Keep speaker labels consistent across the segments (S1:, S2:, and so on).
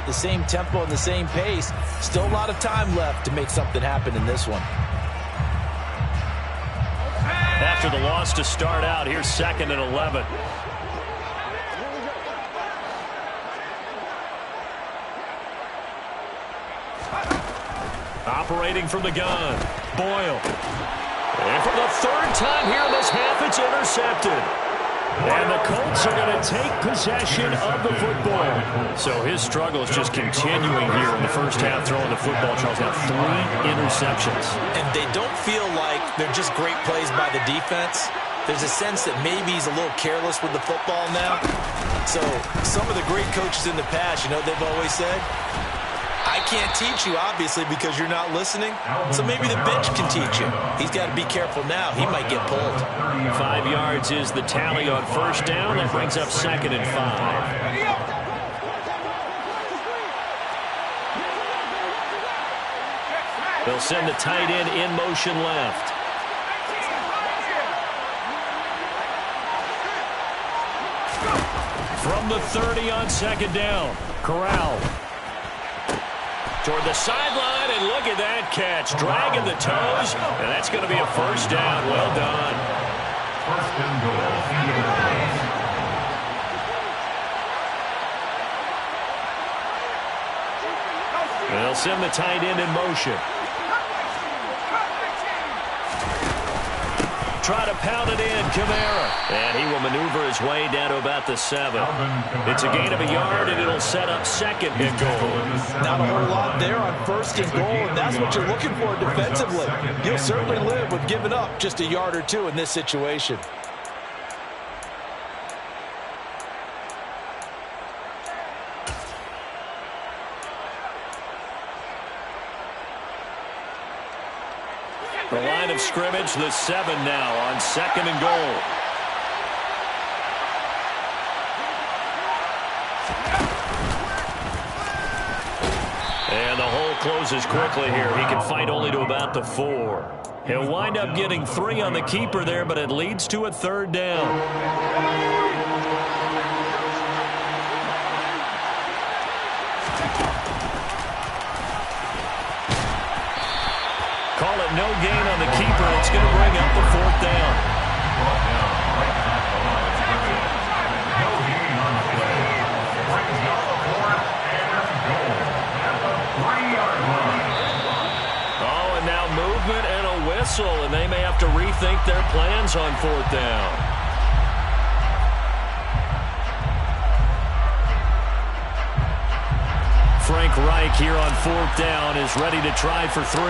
S1: the same tempo and the same pace. Still a lot of time left to make something happen in this one.
S2: After the loss to start out, here's 2nd and 11. Operating from the gun, Boyle. And for the 3rd time here in this half, it's intercepted. And the Colts are going to take possession of the football. So his struggle is just continuing here in the first half, throwing the football. Charles now 3 interceptions.
S1: And they don't feel like they're just great plays by the defense. There's a sense that maybe he's a little careless with the football now. So some of the great coaches in the past, you know, they've always said, I can't teach you, obviously, because you're not listening. So maybe the bench can teach you. He's got to be careful now. He might get pulled.
S2: 5 yards is the tally on first down. That brings up 2nd and 5. They'll send the tight end in motion left. From the 30 on 2nd down, Corral. Toward the sideline, and look at that catch. Dragging the toes, and that's going to be a first down. Well done.
S3: First and goal.
S2: They'll send the tight end in motion. Try to pound it in, Kamara. And he will maneuver his way down to about the 7. It's a gain of a yard, and it'll set up 2nd and goal.
S1: Not a whole lot there on 1st and goal, and that's what you're looking for defensively. You'll certainly live with giving up just a yard or 2 in this situation.
S2: The line of scrimmage, the 7 now on 2nd and goal. And the hole closes quickly here. He can fight only to about the 4. He'll wind up getting 3 on the keeper there, but it leads to a 3rd down. Call it no gain on the keeper. It's going to bring up the 4th down. Oh, and now movement and a whistle, and they may have to rethink their plans on 4th down. Frank Reich here on 4th down is ready to try for 3.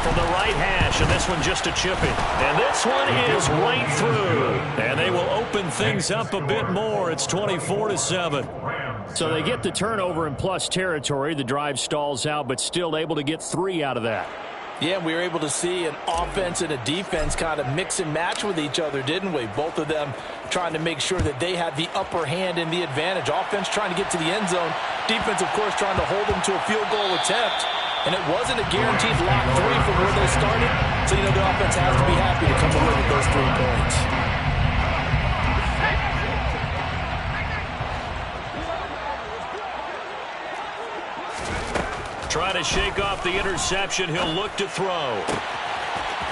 S2: From the right hash, and this one just a chipping. And this one is right through. And they will open things up a bit more. It's 24-7. So they get the turnover in plus territory. The drive stalls out, but still able to get 3 out of that.
S1: Yeah, we were able to see an offense and a defense kind of mix and match with each other, didn't we? Both of them trying to make sure that they had the upper hand and the advantage. Offense trying to get to the end zone. Defense, of course, trying to hold them to a field goal attempt. And it wasn't a guaranteed lock 3 from where they started. So, you know, the offense has to be happy to come away with those 3 points.
S2: Try to shake off the interception. He'll look to throw.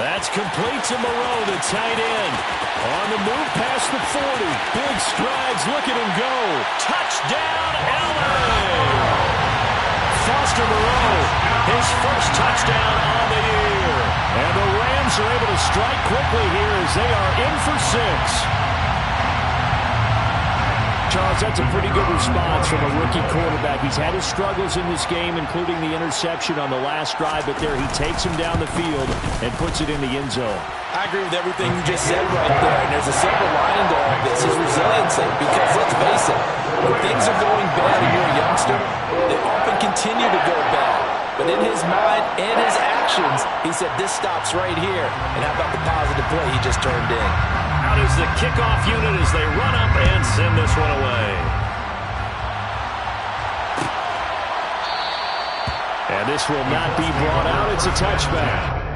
S2: That's complete to Moreau, the tight end. On the move past the 40. Big strides. Look at him go. Touchdown, LA! Foster Moreau, his first touchdown on the year. And the Rams are able to strike quickly here as they are in for 6. Charles, that's a pretty good response from a rookie quarterback. He's had his struggles in this game, including the interception on the last drive, but there he takes him down the field and puts it in the end zone.
S1: I agree with everything you just said right there, and there's a silver lining to all this, his resiliency, because let's face it, when things are going bad and you're a youngster, they often continue to go bad. But in his mind and his actions, he said, this stops right here. And how about the positive play he just turned in?
S2: Out is the kickoff unit as they run up and send this one away. And this will not be brought out. It's a touchback.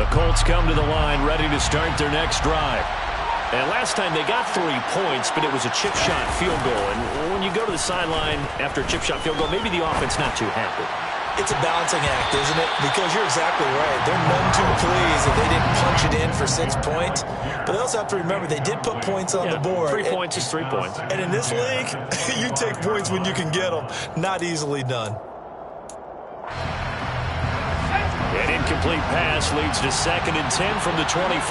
S2: The Colts come to the line ready to start their next drive. And last time they got 3 points, but it was a chip shot field goal. And when you go to the sideline after a chip shot field goal, maybe the offense not too happy.
S1: It's a balancing act, isn't it? Because you're exactly right. They're none too pleased that they didn't punch it in for 6 points. But they also have to remember they did put points on the board.
S2: 3 points is 3 points.
S1: And in this league, you take points when you can get them. Not easily done.
S2: An incomplete pass leads to 2nd and 10 from the 25.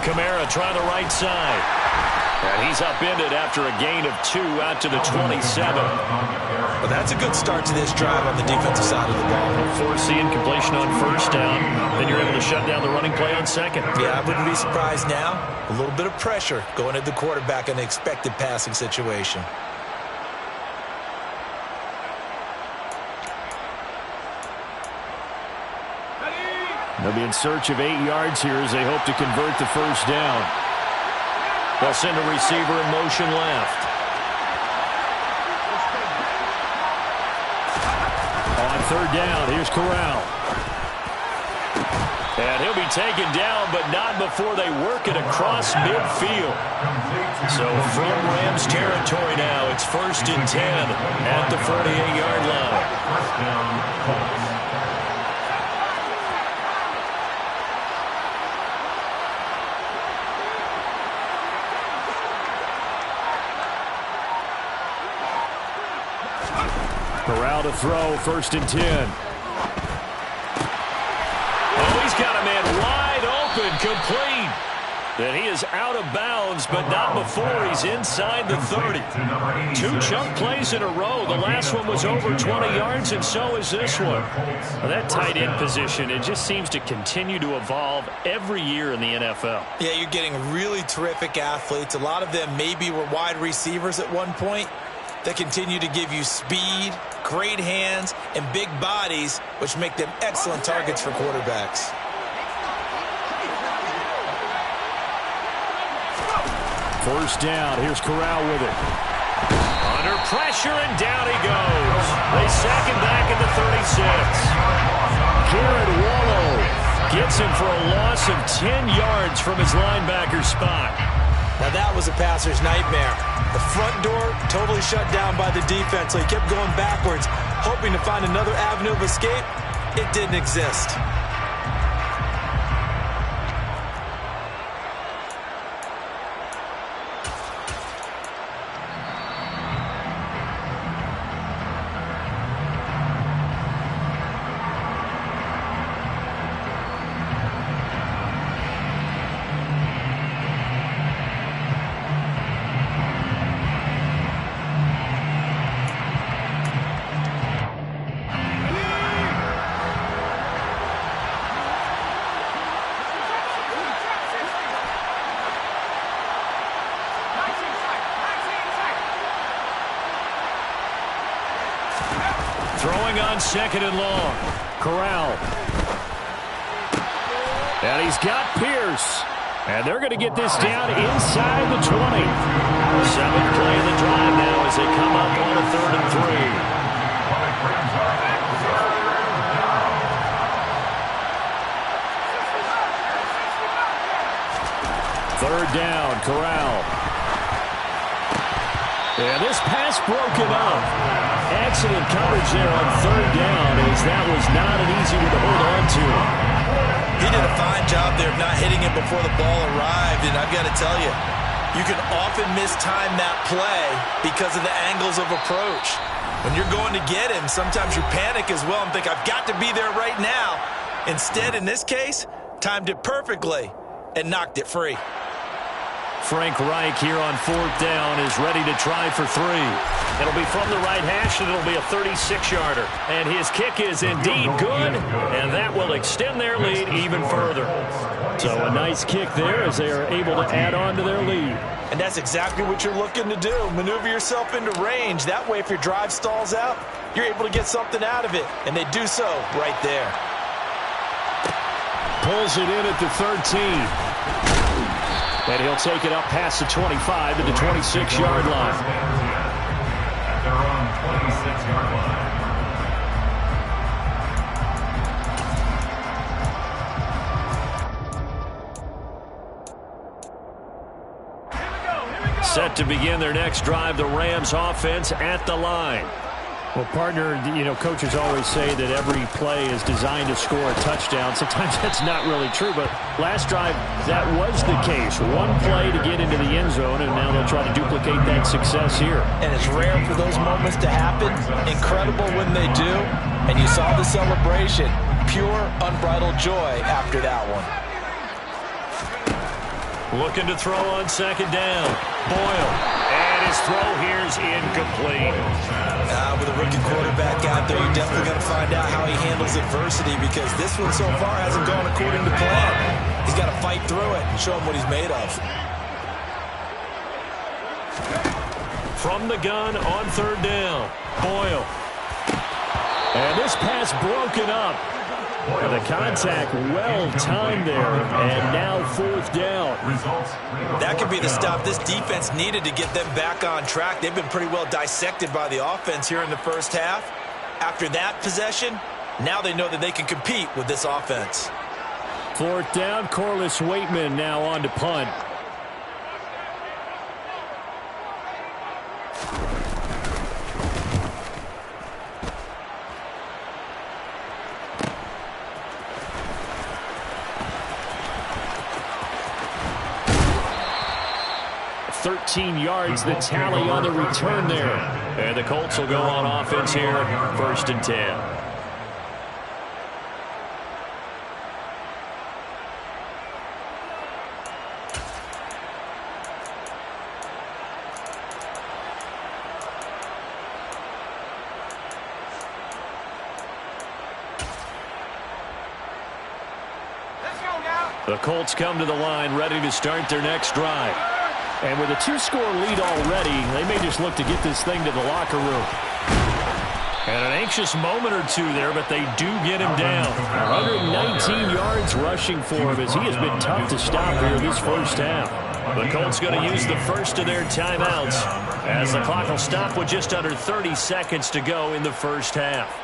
S2: Kamara try the right side. And he's upended after a gain of 2 out to the 27.
S1: Well, that's a good start to this drive on the defensive side of the ball.
S2: Forcing incompletion on 1st down. Then you're able to shut down the running play on 2nd.
S1: Yeah, I wouldn't be surprised now. A little bit of pressure going at the quarterback in an expected passing situation.
S2: They'll be in search of 8 yards here as they hope to convert the 1st down. They'll send a receiver in motion left. On 3rd down, here's Corral. And he'll be taken down, but not before they work it across midfield. So from Rams territory now, it's 1st and 10 at the 48-yard line.
S3: 1st down, Colts.
S2: Corral to throw, 1st and 10. Oh, he's got a man wide open, complete. And he is out of bounds, but not before he's inside the 30. 2 chunk plays in a row. The last one was over 20 yards, and so is this one. Well, that tight end position, it just seems to continue to evolve every year in the NFL.
S1: Yeah, you're getting really terrific athletes. A lot of them maybe were wide receivers at one point. They continue to give you speed, great hands, and big bodies, which make them excellent targets for quarterbacks.
S2: First down, here's Corral with it. Under pressure, and down he goes. They sack him back at the 36. Garrett Wallow gets him for a loss of 10 yards from his linebacker spot.
S1: Now that was a passer's nightmare. The front door totally shut down by the defense, so he kept going backwards, hoping to find another avenue of escape. It didn't exist.
S2: Throwing on 2nd and long. Corral. And he's got Pierce. And they're going to get this down inside the 20. 7th play of the drive now as they come up on a 3rd and 3. 3rd down, Corral. And this pass broken up. Excellent coverage there on 3rd down, as that was not an easy one to hold on to.
S1: He did a fine job there of not hitting him before the ball arrived, and I've got to tell you, you can often mistime that play because of the angles of approach. When you're going to get him, sometimes you panic as well and think, I've got to be there right now. Instead, in this case, timed it perfectly and knocked it free.
S2: Frank Reich here on 4th down is ready to try for 3. It'll be from the right hash, and it'll be a 36-yarder. And his kick is indeed good, and that will extend their lead even further. So a nice kick there as they are able to add on to their lead.
S1: And that's exactly what you're looking to do. Maneuver yourself into range. That way, if your drive stalls out, you're able to get something out of it. And they do so right there.
S2: Pulls it in at the 13. And he'll take it up past the 25 to the 26-yard line.
S3: At their own 26-yard line.
S2: Set to begin their next drive, the Rams offense at the line.
S4: Well, partner, coaches always say that every play is designed to score a touchdown. Sometimes that's not really true, but last drive, that was the case. One play to get into the end zone, and now they'll try to duplicate that success here.
S1: And it's rare for those moments to happen. Incredible when they do. And you saw the celebration. Pure, unbridled joy after that one.
S2: Looking to throw on second down. Boyle. And his throw here is incomplete.
S1: With a rookie quarterback out there, you're definitely going to find out how he handles adversity, because this one so far hasn't gone according to plan. He's got to fight through it and show him what he's made of.
S2: From the gun on third down. Boyle. And this pass broken up. The contact well-timed there, and now fourth down.
S1: That could be the stop this defense needed to get them back on track. They've been pretty well dissected by the offense here in the first half. After that possession, now they know that they can compete with this offense.
S4: Fourth down, Corliss Waitman now on to punt. $13 yards, the tally on the return there.
S2: And the Colts will go on offense here, 1st and 10. The Colts come to the line, ready to start their next drive.
S4: And with a 2-score lead already, they may just look to get this thing to the locker room.
S2: And an anxious moment or two there, but they do get him down.
S4: 119 yards rushing for him, as he has been tough to stop here this first half.
S2: The Colts going to use the first of their timeouts, as the clock will stop with just under 30 seconds to go in the first half.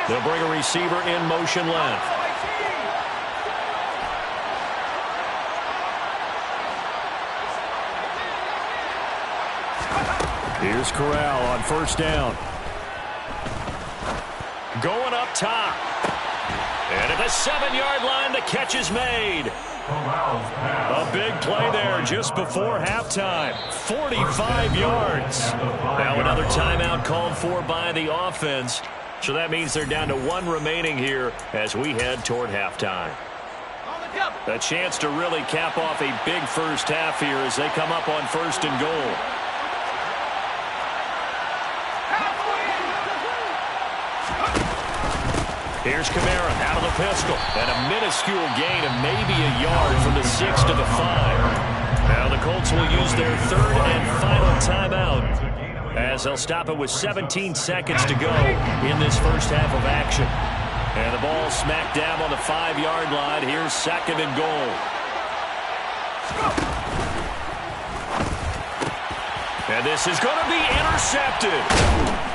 S2: They'll bring a receiver in motion left.
S4: Here's Corral on first down.
S2: Going up top. And at the 7-yard line, the catch is made. A big play there just before halftime. 45 yards. Now another timeout called for by the offense. So that means they're down to 1 remaining here as we head toward halftime. A chance to really cap off a big first half here as they come up on 1st and goal. Here's Kamara out of the pistol. And a minuscule gain of maybe a yard from the 6 to the 5. Now the Colts will use their 3rd and final timeout, as they'll stop it with 17 seconds to go in this first half of action. And the ball smack dab on the 5-yard line. Here's 2nd and goal. And this is going to be intercepted.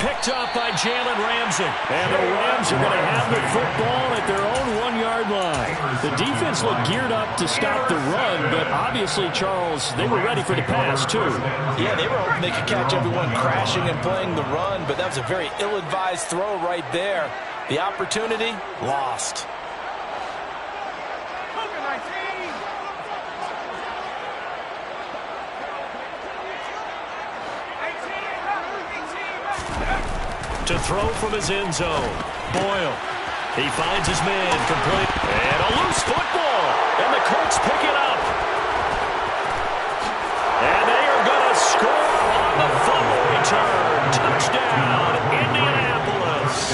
S2: Picked up by Jalen Ramsey.
S4: And the Rams are going to have the football at their own 1-yard line. The defense looked geared up to stop the run, but obviously, Charles, they were ready for the pass, too.
S1: Yeah, they were hoping they could catch everyone crashing and playing the run, but that was a very ill-advised throw right there. The opportunity, lost.
S2: To throw from his end zone. Boyle. He finds his man complete. And a loose football. And the Colts pick it up. And they are going to score on the fumble return. Touchdown, Indianapolis.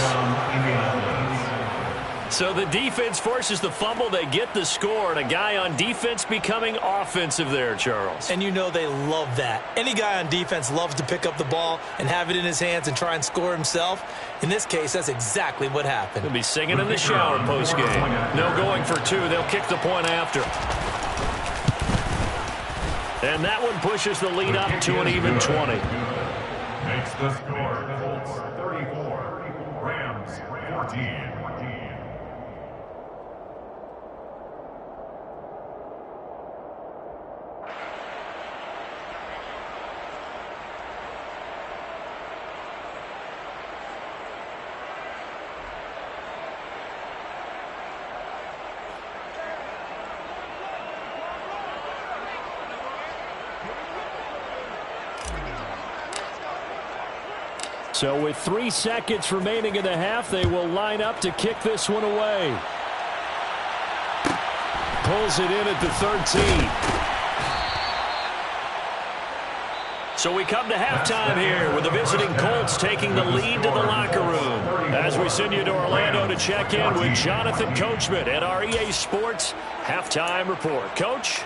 S2: So the defense defense forces the fumble. They get the score, and a guy on defense becoming offensive there, Charles.
S1: And you know they love that. Any guy on defense loves to pick up the ball and have it in his hands and try and score himself. In this case, that's exactly what happened.
S2: He'll be singing in the shower postgame. No going for two. They'll kick the point after. And that one pushes the lead up to an even 20.
S3: Makes the score. Colts 34, Rams 14.
S4: So with 3 seconds remaining in the half, they will line up to kick this one away. Pulls it in at the 13.
S2: So we come to halftime here with the visiting Colts taking the lead to the locker room. As we send you to Orlando to check in with Jonathan Coachman at our EA Sports Halftime Report. Coach?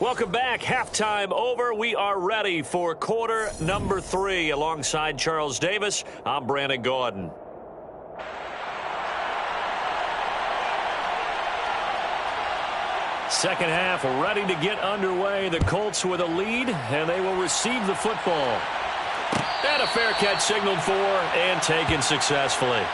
S2: Welcome back. Halftime over. We are ready for quarter number 3. Alongside Charles Davis, I'm Brandon Gordon. Second half ready to get underway. The Colts with a lead, and they will receive the football. And a fair catch signaled for and taken successfully.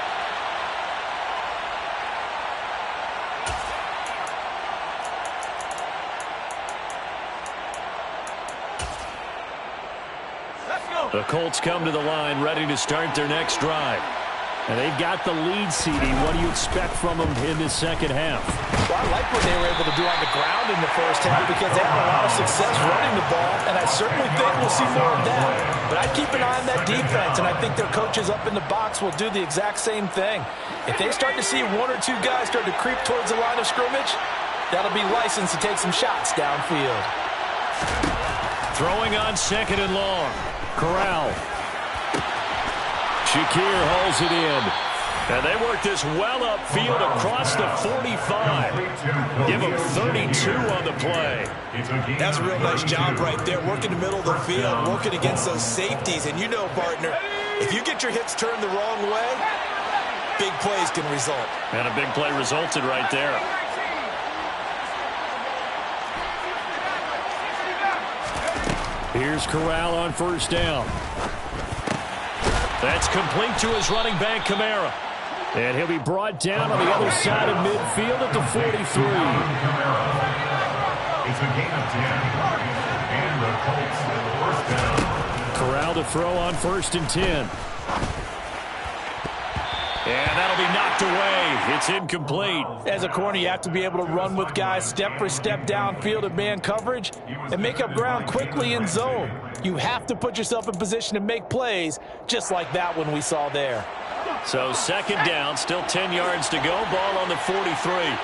S2: The Colts come to the line ready to start their next drive.
S4: And they've got the lead, CD. What do you expect from them in this second half?
S1: Well, I like what they were able to do on the ground in the first half because they had a lot of success running the ball, and I certainly think we'll see more of that. But I'd keep an eye on that defense, and I think their coaches up in the box will do the exact same thing. If they start to see 1 or 2 guys start to creep towards the line of scrimmage, that'll be licensed to take some shots downfield.
S2: Throwing on 2nd and long.
S4: Corral. Shakir hauls it in.
S2: And they work this well upfield across the 45. Give them 32 on the play.
S1: That's a real nice job right there, working the middle of the field, working against those safeties. And you know, partner, if you get your hips turned the wrong way, big plays can result.
S2: And a big play resulted right there.
S4: Here's Corral on first down.
S2: That's complete to his running back, Kamara.
S4: And he'll be brought down on the other side of midfield at the 43.
S3: It's a gain of 10. And the Colts first down.
S4: Corral to throw on 1st and 10.
S2: And that'll be knocked away. It's incomplete.
S1: As a corner, you have to be able to run with guys step for step downfield in man coverage and make up ground quickly in zone. You have to put yourself in position to make plays just like that one we saw there.
S2: So 2nd down, still 10 yards to go. Ball on the 43.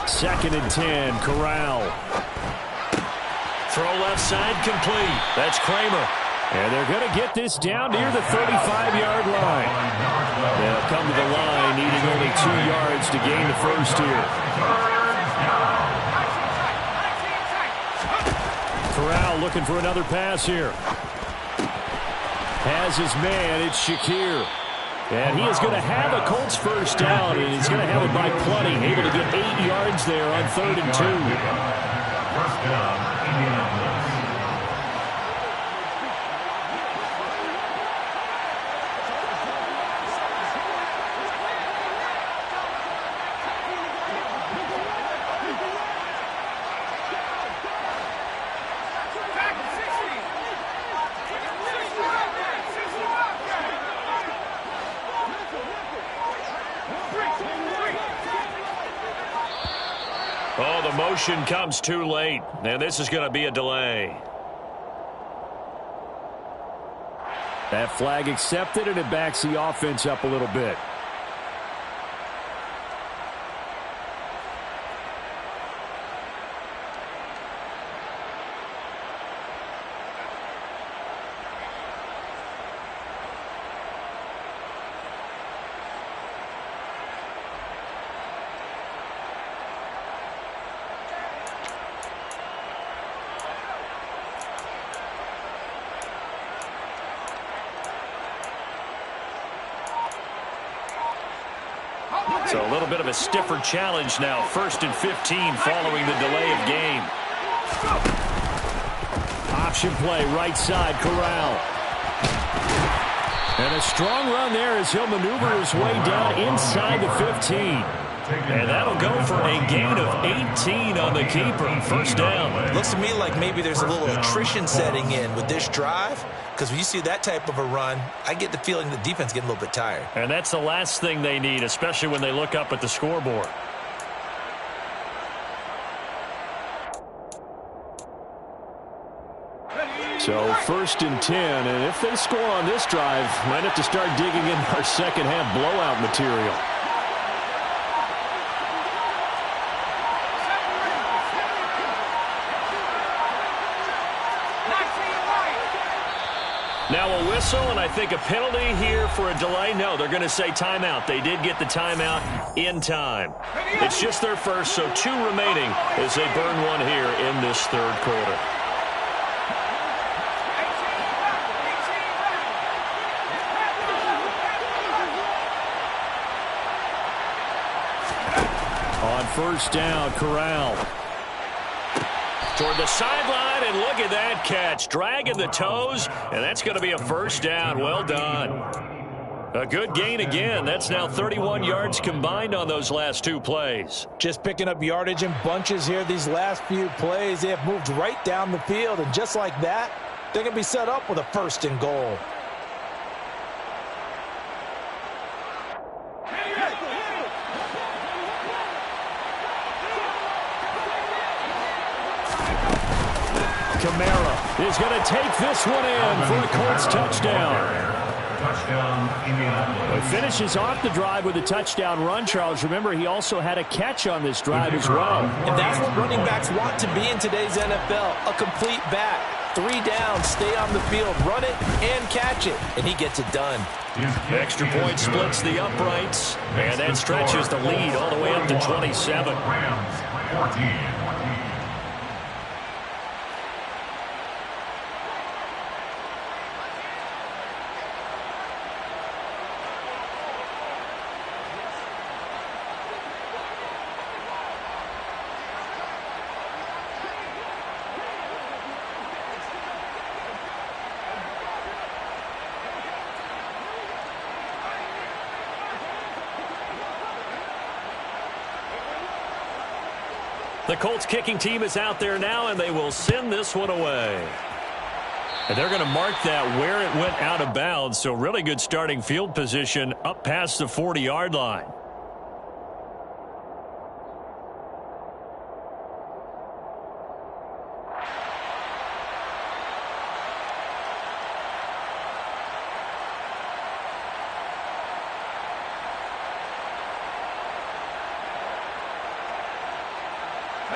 S4: Second and 10, Corral.
S2: Throw left side, complete. That's Kramer.
S4: And they're going to get this down near the 35-yard line. They'll come to the line, needing only 2 yards to gain the first here. Corral looking for another pass here. Has his man, it's Shakir. And he is going to have a Colts first down, and he's going to have it by plenty. Able to get 8 yards there on 3rd and 2.
S3: First down, Indianapolis.
S2: Oh, the motion comes too late, and this is going to be a delay.
S4: That flag accepted, and it backs the offense up a little bit.
S2: So a little bit of a stiffer challenge now. 1st and 15 following the delay of game.
S4: Option play, right side, Corral. And a strong run there as he'll maneuver his way down inside the 15.
S2: And that'll go for a gain of 18 on the keeper. 1st down.
S1: Looks to me like maybe there's a little attrition setting in with this drive, because when you see that type of a run, I get the feeling the defense getting a little bit tired.
S2: And that's the last thing they need, especially when they look up at the scoreboard.
S4: So 1st and 10, and if they score on this drive, might have to start digging in our second half blowout material.
S2: Now a whistle, and I think a penalty here for a delay. No, they're going to say timeout. They did get the timeout in time. It's just their first, so 2 remaining as they burn one here in this 3rd quarter.
S4: On 1st down, Corral.
S2: Toward the sideline, and look at that catch. Dragging the toes, and that's going to be a 1st down. Well done. A good gain again. That's now 31 yards combined on those last 2 plays.
S1: Just picking up yardage in bunches here these last few plays. They have moved right down the field, and just like that, they're going to be set up with a 1st and goal.
S4: Kamara is going to take this one in for a Colts touchdown.
S3: Touchdown, Indianapolis.
S4: He finishes off the drive with a touchdown run, Charles. Remember, he also had a catch on this drive as well.
S1: And that's what running backs want to be in today's NFL, a complete back. 3 down, stay on the field, run it, and catch it. And he gets it done.
S2: Extra point splits the uprights, and that stretches the lead all the way up to 27.
S3: Rams, 14.
S2: The Colts kicking team is out there now, and they will send this one away. And they're going to mark that where it went out of bounds, so really good starting field position up past the 40-yard line.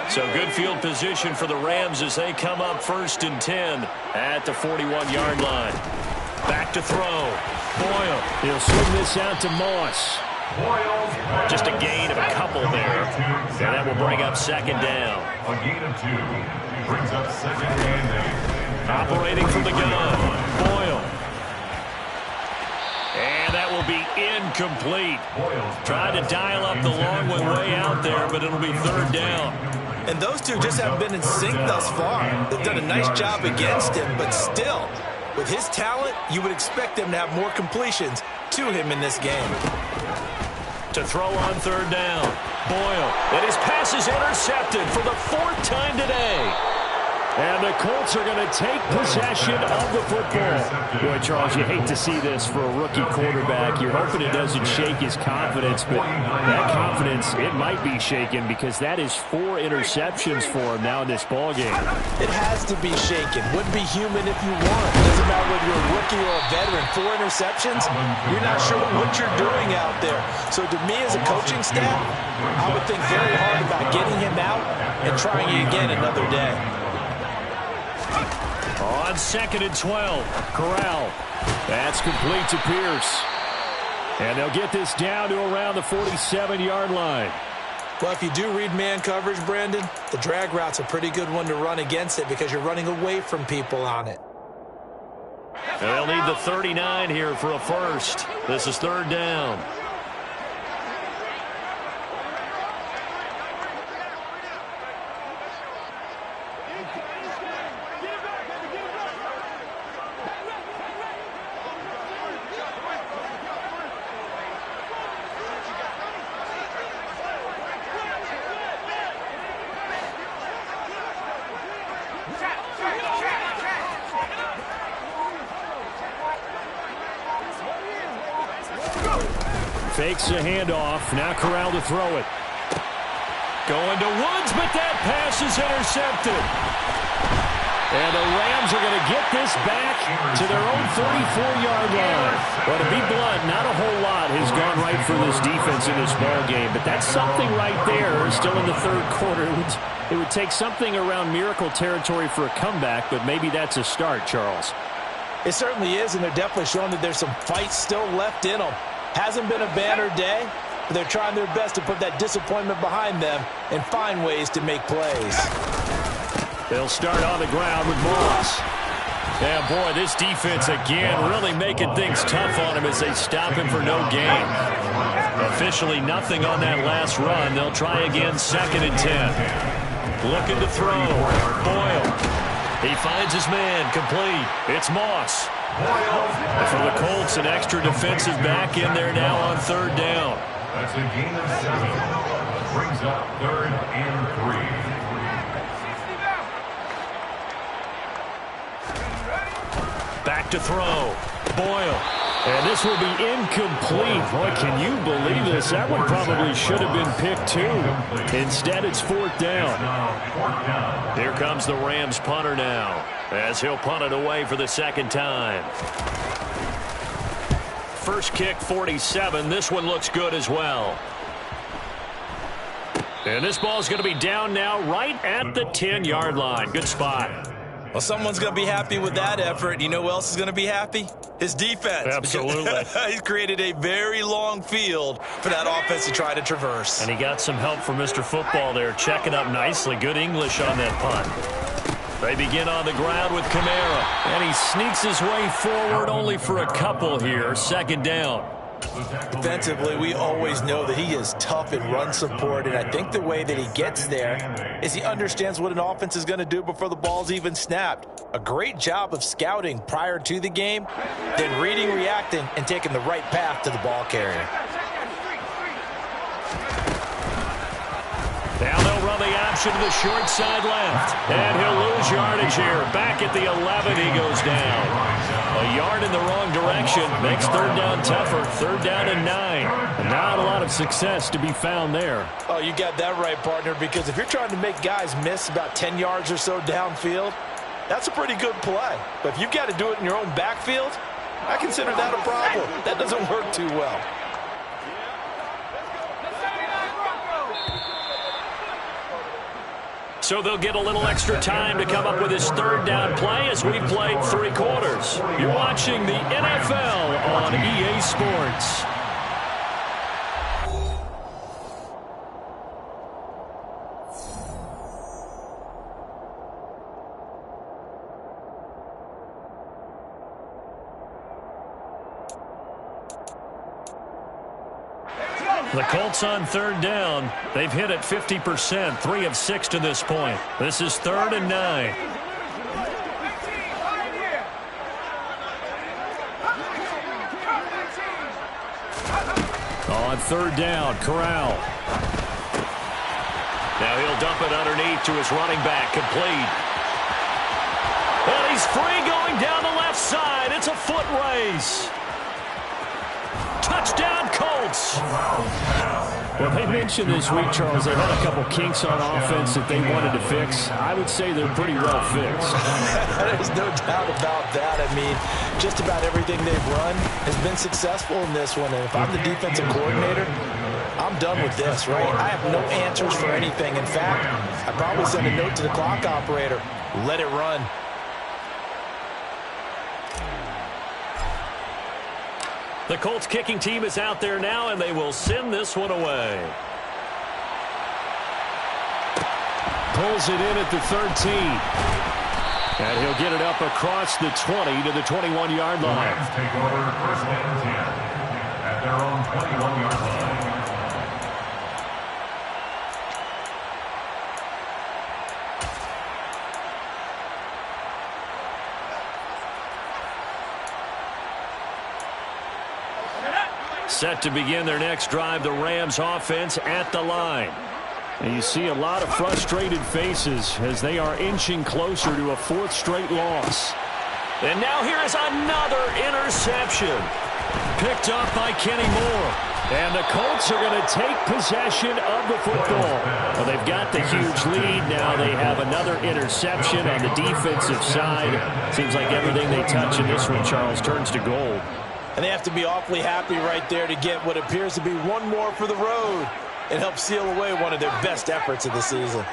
S2: So good field position for the Rams as they come up 1st and 10 at the 41-yard line. Back to throw. Boyle.
S4: He'll swing this out to Moss.
S2: Just a gain of a couple there. And that will bring up 2nd down.
S3: A gain of 2 brings up 2nd and 8.
S2: Operating from the gun. Boyle. And that will be incomplete. Tried to dial up the long one way out there, but it'll be 3rd down.
S1: And those two just haven't been in sync thus far. They've done a nice job against him, but still, with his talent, you would expect them to have more completions to him in this game.
S2: To throw on 3rd down. Boyle. And his pass is intercepted for the 4th time today.
S4: And the Colts are going to take possession of the football. Boy, Charles, you hate to see this for a rookie quarterback. You're hoping it doesn't shake his confidence, but that confidence, it might be shaken because that is 4 interceptions for him now in this ballgame.
S1: It has to be shaken. Wouldn't be human if you won. Doesn't matter whether you're a rookie or a veteran, 4 interceptions, you're not sure what you're doing out there. So to me as a coaching staff, I would think very hard about getting him out and trying it again another day.
S2: On 2nd and 12, Corral.
S4: That's complete to Pierce. And they'll get this down to around the 47-yard line.
S1: Well, if you do read man coverage, Brandon, the drag route's a pretty good one to run against it because you're running away from people on it.
S2: And they'll need the 39 here for a first. This is 3rd down.
S4: Fakes a handoff. Now Corral to throw it.
S2: Going to Woods, but that pass is intercepted.
S4: And the Rams are going to get this back to their own 34-yard line. Well, to be blunt, not a whole lot has gone right for this defense in this ball game, but that's something right there. Still in the 3rd quarter. It would take something around miracle territory for a comeback, but maybe that's a start, Charles.
S1: It certainly is, and they're definitely showing that there's some fight still left in them. Hasn't been a banner day, but they're trying their best to put that disappointment behind them and find ways to make plays.
S2: They'll start on the ground with Moss. Yeah, boy, this defense again really making things tough on him as they stop him for no gain. Officially nothing on that last run. They'll try again 2nd and 10. Looking to throw. Boyle. He finds his man. Complete. It's Moss. For the Colts, an extra defensive back in there now on 3rd down.
S3: That's a gain of 7. Brings up 3rd and 3.
S2: Back to throw. Boyle.
S4: And this will be incomplete. Boy, can you believe this? That one probably should have been picked too. Instead, it's 4th down.
S2: Here comes the Rams punter now, as he'll punt it away for the 2nd time. First kick, 47. This one looks good as well. And this ball's going to be down now right at the 10-yard line. Good spot.
S1: Well, someone's going to be happy with that effort. You know who else is going to be happy? His defense.
S2: Absolutely.
S1: He's created a very long field for that offense to try to traverse.
S2: And he got some help from Mr. Football there, checking up nicely. Good English on that punt. They begin on the ground with Kamara. And he sneaks his way forward only for a couple here. 2nd down.
S1: Defensively, we always know that he is tough in run support, and I think the way that he gets there is he understands what an offense is going to do before the ball's even snapped. A great job of scouting prior to the game, then reading, reacting, and taking the right path to the ball carrier.
S2: Now they'll run the option to the short side left. And he'll lose yardage here. Back at the 11, he goes down. A yard in the wrong direction makes 3rd down tougher. 3rd down and 9.
S4: Not a lot of success to be found there.
S1: Oh, you got that right, partner, because if you're trying to make guys miss about 10 yards or so downfield, that's a pretty good play. But if you've got to do it in your own backfield, I consider that a problem. That doesn't work too well.
S2: So they'll get a little extra time to come up with his 3rd down play as we played 3 quarters. You're watching the NFL on EA Sports. The Colts on 3rd down. They've hit it 50%, 3 of 6 to this point. This is 3rd and 9.
S4: On 3rd down, Corral.
S2: Now he'll dump it underneath to his running back, complete. And he's free going down the left side. It's a foot race. Touchdown, Colts.
S4: Well, they mentioned this week, Charles, they had a couple kinks on offense that they wanted to fix. I would say they're pretty well fixed.
S1: There's no doubt about that. I mean, just about everything they've run has been successful in this one. And if I'm the defensive coordinator, I'm done with this, right? I have no answers for anything. In fact, I'd probably send a note to the clock operator. Let it run.
S2: The Colts kicking team is out there now, and they will send this one away.
S4: Pulls it in at the 13. And he'll get it up across the 20 to the 21-yard line.
S3: Rams take over first and 10 at their own 21-yard line.
S2: Set to begin their next drive, the Rams offense at the line.
S4: And you see a lot of frustrated faces as they are inching closer to a fourth straight loss.
S2: And now here is another interception. Picked up by Kenny Moore.
S4: And the Colts are going to take possession of the football. Well, they've got the huge lead. Now they have another interception on the defensive side. Seems like everything they touch in this one, Charles, turns to gold.
S1: And they have to be awfully happy right there to get what appears to be one more for the road. It helps seal away one of their best efforts of the season.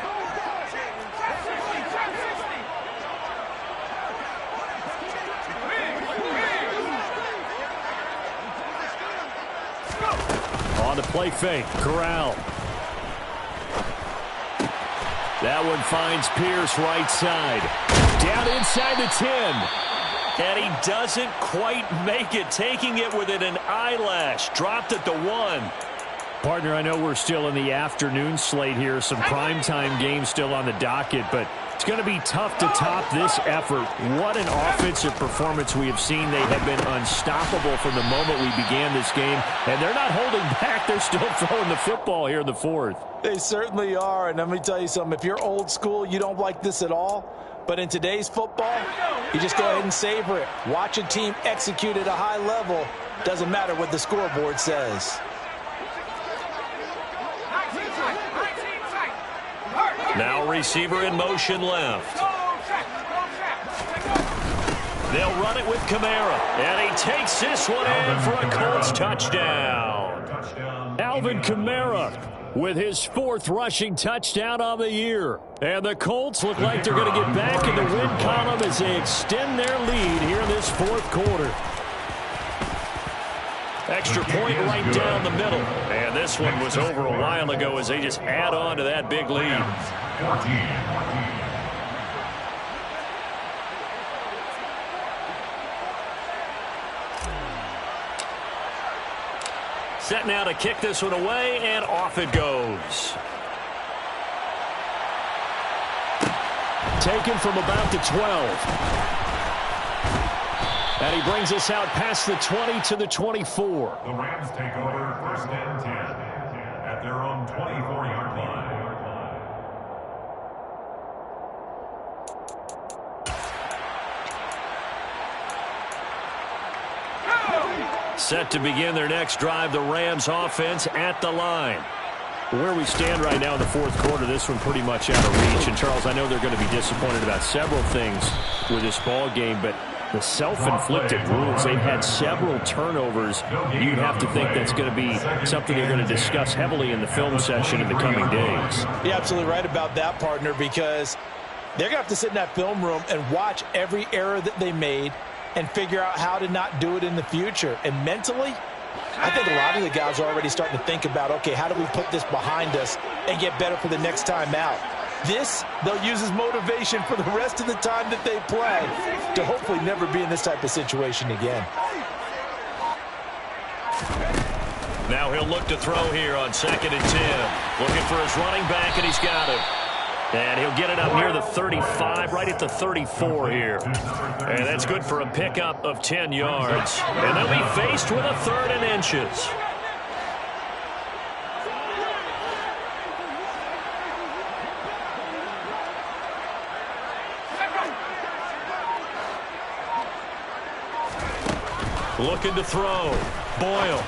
S4: On the play fake, Corral. That one finds Pierce right side. Down inside the 10.
S2: And he doesn't quite make it, taking it within an eyelash. Dropped at the 1.
S4: Partner, I know we're still in the afternoon slate here. Some primetime games still on the docket, but it's going to be tough to top this effort. What an offensive performance we have seen. They have been unstoppable from the moment we began this game, and they're not holding back. They're still throwing the football here in the fourth.
S1: They certainly are, and let me tell you something. If you're old school, you don't like this at all. But in today's football, you just go ahead and savor it. Watch a team execute at a high level. Doesn't matter what the scoreboard says.
S2: Now receiver in motion left. They'll run it with Kamara. And he takes this one in for a Colts touchdown.
S4: Alvin Kamara with his 4th rushing touchdown on the year. And the Colts look like they're going to get back in the win column as they extend their lead here in this 4th quarter.
S2: Extra point right down the middle. And this one was over a while ago as they just add on to that big lead.
S3: 14.
S2: Set now to kick this one away, and off it goes.
S4: Taken from about the 12. And he brings us out past the 20 to the 24.
S3: The Rams take over first and 10 at their own 24-yard line.
S2: Set to begin their next drive, the Rams offense at the line.
S4: Where we stand right now in the 4th quarter, this one pretty much out of reach. And, Charles, I know they're going to be disappointed about several things with this ball game, but the self-inflicted wounds, they've had several turnovers. You'd have to think that's going to be something they're going to discuss heavily in the film session in the coming days.
S1: You're absolutely right about that, partner, because they're going to have to sit in that film room and watch every error that they made and figure out how to not do it in the future. And mentally, I think a lot of the guys are already starting to think about, okay, how do we put this behind us and get better for the next time out? This, they'll use as motivation for the rest of the time that they play to hopefully never be in this type of situation again.
S2: Now he'll look to throw here on 2nd and 10. Looking for his running back, and he's got it. And he'll get it up near the 35, right at the 34 here. And that's good for a pickup of 10 yards. And they'll be faced with a 3rd and inches. Looking to throw. Boyle.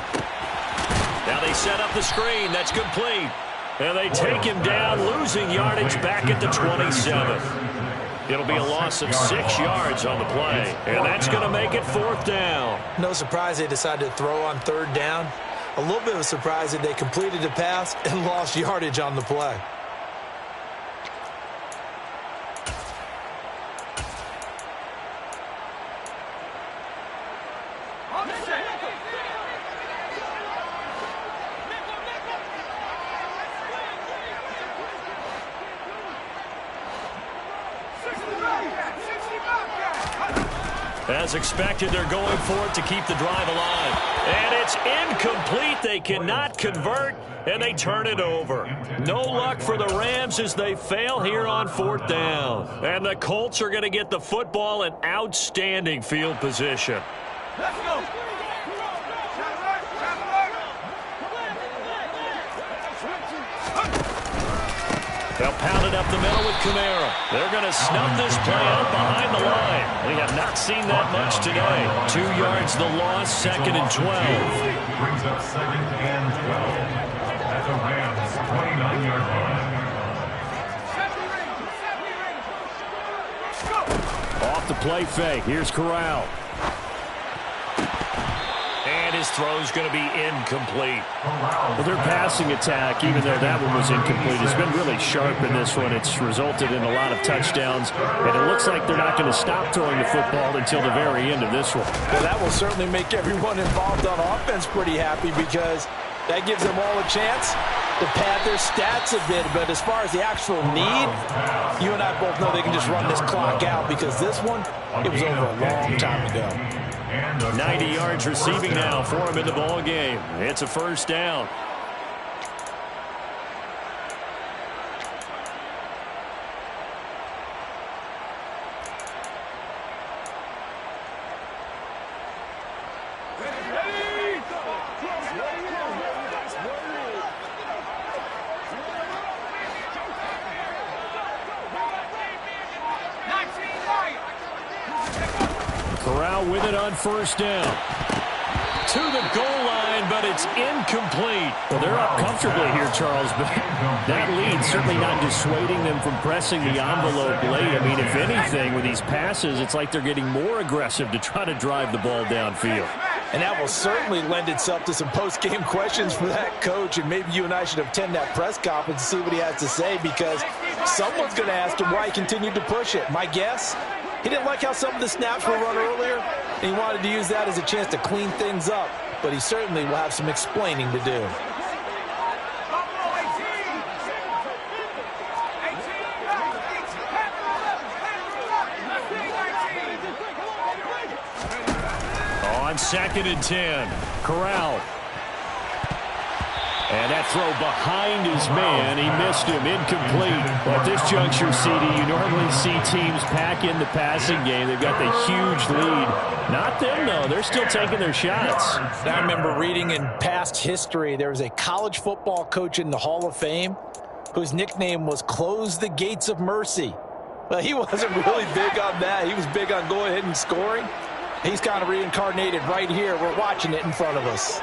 S2: Now they set up the screen. That's complete. And they take him down, losing yardage back at the 27. It'll be a loss of 6 yards on the play. And that's going to make it 4th down.
S1: No surprise they decided to throw on 3rd down. A little bit of a surprise that they completed the pass and lost yardage on the play.
S2: As expected, they're going for it to keep the drive alive. And it's incomplete. They cannot convert, and they turn it over. No luck for the Rams as they fail here on 4th down. And the Colts are going to get the football in outstanding field position.
S5: Let's go.
S2: They'll pound it up the middle with Kamara. They're going to snub this play out behind the line. We have not seen that much today. 2 yards the loss, 2nd and 12.
S3: Brings up 2nd and 12 at the Rams' 29-yard line.
S4: Off the play fake. Here's Corral.
S2: And his throw's going to be incomplete.
S4: Well, their passing attack, even though that one was incomplete, has been really sharp in this one. It's resulted in a lot of touchdowns, and it looks like they're not going to stop throwing the football until the very end of this one.
S1: Well, that will certainly make everyone involved on offense pretty happy because that gives them all a chance to pad their stats a bit. But as far as the actual need, you and I both know they can just run this clock out because this one, it was over a long time ago.
S2: 90 yards receiving now for him in the ball game. It's a 1st down.
S4: Corral with it on 1st down.
S2: To the goal line, but it's incomplete.
S4: Well, they're up comfortably here, Charles, but that lead certainly not dissuading them from pressing the envelope late. I mean, if anything, with these passes, it's like they're getting more aggressive to try to drive the ball downfield.
S1: And that will certainly lend itself to some post-game questions for that coach, and maybe you and I should attend that press conference and see what he has to say because someone's going to ask him why he continued to push it. My guess? He didn't like how some of the snaps were run earlier, and he wanted to use that as a chance to clean things up. But he certainly will have some explaining to do.
S2: On 2nd and 10.
S4: Corral. And that throw behind his man. He missed him. Incomplete. Well, at this juncture, CD, you normally see teams pack in the passing game. They've got the huge lead. Not them, though. They're still taking their shots.
S1: I remember reading in past history, there was a college football coach in the Hall of Fame whose nickname was Close the Gates of Mercy. Well, he wasn't really big on that. He was big on going ahead and scoring. He's kind of reincarnated right here. We're watching it in front of us.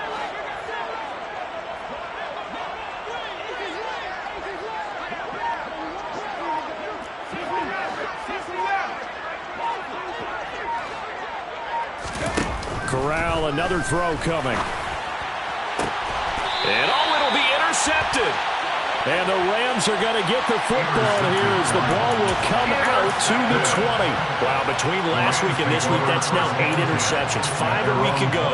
S4: Corral, another throw coming.
S2: And it'll be intercepted.
S4: And the Rams are going to get the football here as the ball will come out to the 20.
S2: Wow, between last week and this week, that's now 8 interceptions. 5 a week ago,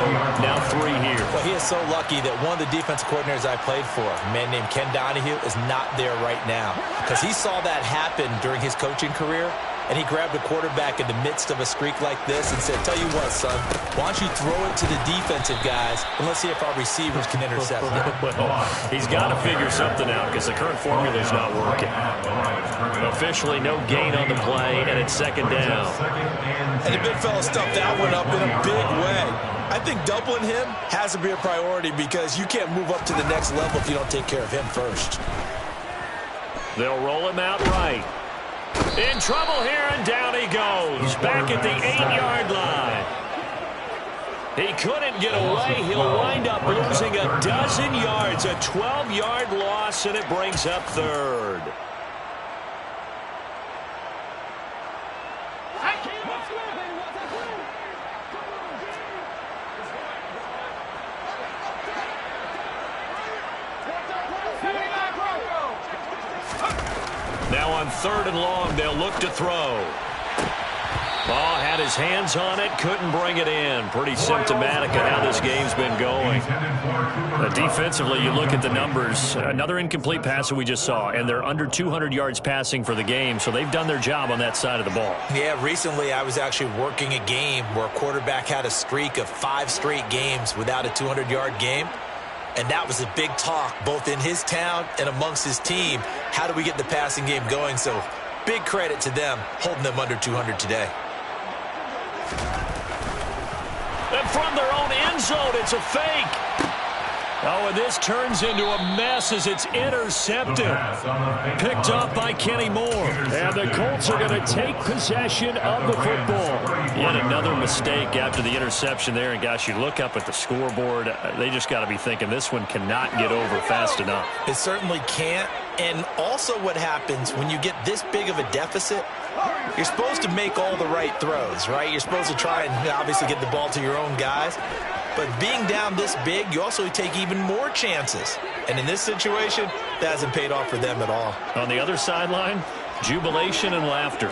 S2: now 3 here.
S1: Well, he is so lucky that one of the defense coordinators I played for, a man named Ken Donahue, is not there right now. Because he saw that happen during his coaching career, and he grabbed a quarterback in the midst of a streak like this and said, tell you what, son, why don't you throw it to the defensive guys, and let's see if our receivers can intercept it.
S2: Well, he's got to figure something out because the current formula is not working. Officially no gain on the play, and it's 2nd down.
S1: And the big fella stuffed that one up in a big way. I think doubling him has to be a priority because you can't move up to the next level if you don't take care of him first.
S2: They'll roll him out right. In trouble here, and down he goes. Back at the 8-yard line. He couldn't get away. He'll wind up losing a dozen yards, a 12-yard loss, and it brings up third. Now on 3rd and long, they'll look to throw. Ball had his hands on it, couldn't bring it in. Pretty symptomatic of how this game's been going.
S4: Defensively, you look at the numbers. Another incomplete pass that we just saw, and they're under 200 yards passing for the game, so they've done their job on that side of the ball.
S1: Yeah, recently I was actually working a game where a quarterback had a streak of 5 straight games without a 200-yard game. And that was a big talk, both in his town and amongst his team. How do we get the passing game going? So big credit to them, holding them under 200 today.
S2: And from their own end zone, it's a fake. Oh, and this turns into a mess as it's intercepted. Picked up by Kenny Moore.
S4: And the Colts are going to take possession of the football. Yet another mistake after the interception there. And, gosh, you look up at the scoreboard. They just got to be thinking this one cannot get over fast enough.
S1: It certainly can't. And also what happens when you get this big of a deficit, you're supposed to make all the right throws, right? You're supposed to try and obviously get the ball to your own guys. But being down this big, you also take even more chances. And in this situation, that hasn't paid off for them at all.
S4: On the other sideline, jubilation and laughter.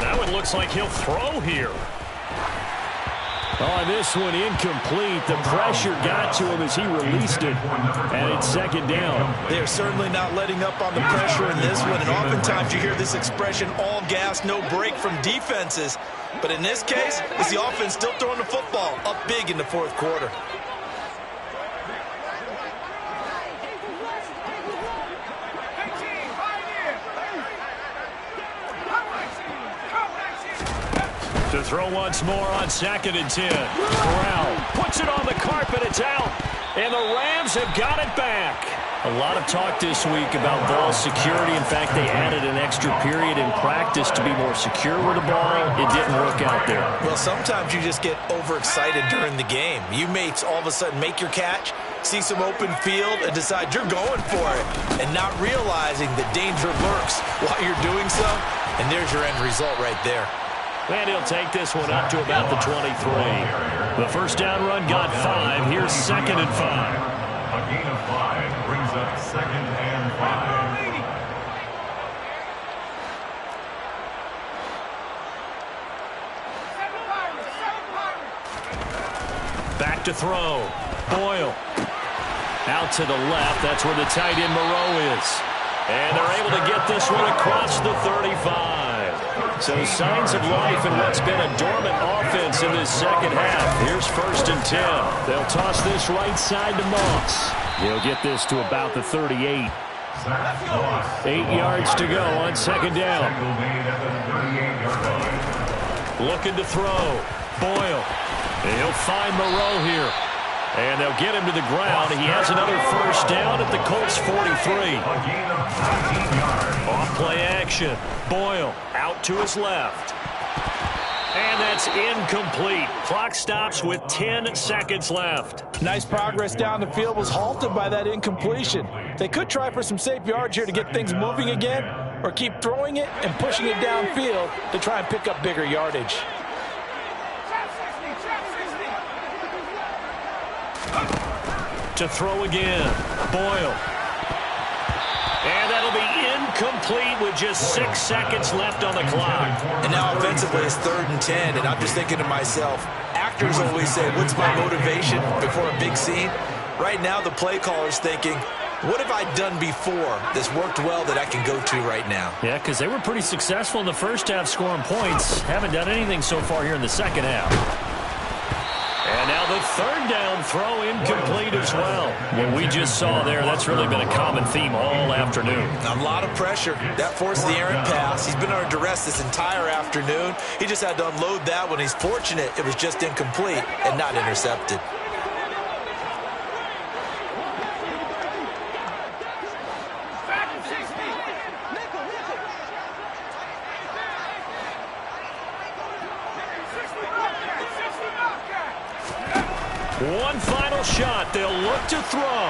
S2: That one looks like he'll throw here.
S4: Oh, this one incomplete. The pressure got to him as he released it. And it's 2nd down.
S1: They're certainly not letting up on the pressure in this one. And oftentimes you hear this expression, all gas, no break from defenses. But in this case, it's the offense still throwing the football up big in the 4th quarter.
S2: To throw once more on 2nd and 10. Corral puts it on the carpet. It's out. And the Rams have got it back.
S4: A lot of talk this week about ball security. In fact, they added an extra period in practice to be more secure with the ball. It didn't work out there.
S1: Well, sometimes you just get overexcited during the game. You may all of a sudden make your catch, see some open field, and decide you're going for it, and not realizing the danger lurks while you're doing so. And there's your end result right there.
S2: And he'll take this one up to about the 23.
S4: The first down run got 5. Here's 2nd and 5.
S3: A gain of 5 brings up 2nd and 5.
S2: Back to throw. Boyle. Out to the left. That's where the tight end Moreau is. And they're able to get this one across the 35.
S4: So signs of life in what's been a dormant offense in this 2nd half. Here's 1st and 10. They'll toss this right side to Moss. He'll get this to about the 38. 8 yards to go on 2nd down.
S2: Looking to throw. Boyle. And he'll find Moreau here. And they'll get him to the ground. He has another first down at the Colts 43. Off play action. Boyle out to his left. And that's incomplete. Clock stops with 10 seconds left.
S1: Nice progress down the field was halted by that incompletion. They could try for some safe yards here to get things moving again, or keep throwing it and pushing it downfield to try and pick up bigger yardage.
S2: To throw again. Boyle. And that'll be incomplete with just 6 seconds left on the clock.
S1: And now offensively it's 3rd and 10, and I'm just thinking to myself, actors always say, what's my motivation before a big scene? Right now the play caller's thinking, what have I done before that's worked well that I can go to right now?
S4: Yeah, because they were pretty successful in the first half scoring points. Haven't done anything so far here in the 2nd half.
S2: And now the 3rd down throw incomplete as well.
S4: What we just saw there, that's really been a common theme all afternoon.
S1: A lot of pressure. That forced the errant pass. He's been under duress this entire afternoon. He just had to unload that one. He's fortunate it was just incomplete and not intercepted.
S2: One final shot. They'll look to throw.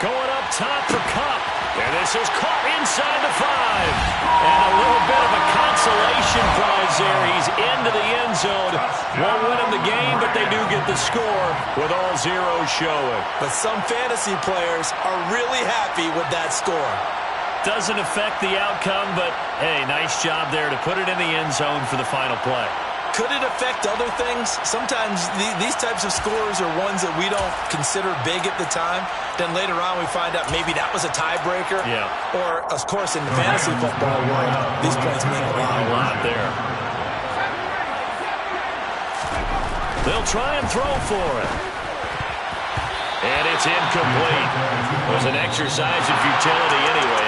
S2: Going up top for Cup. And this is caught inside the 5. And a little bit of a consolation prize there. He's into the end zone. Won't win him the game, but they do get the score with all zeros showing.
S1: But some fantasy players are really happy with that score.
S2: Doesn't affect the outcome, but, hey, nice job there to put it in the end zone for the final play.
S1: Could it affect other things? Sometimes these types of scores are ones that we don't consider big at the time. Then later on we find out maybe that was a tiebreaker.
S2: Yeah.
S1: Or, of course, in the fantasy football world, these plays mean a lot.
S2: A lot there. They'll try and throw for it. And it's incomplete. It was an exercise in futility anyway.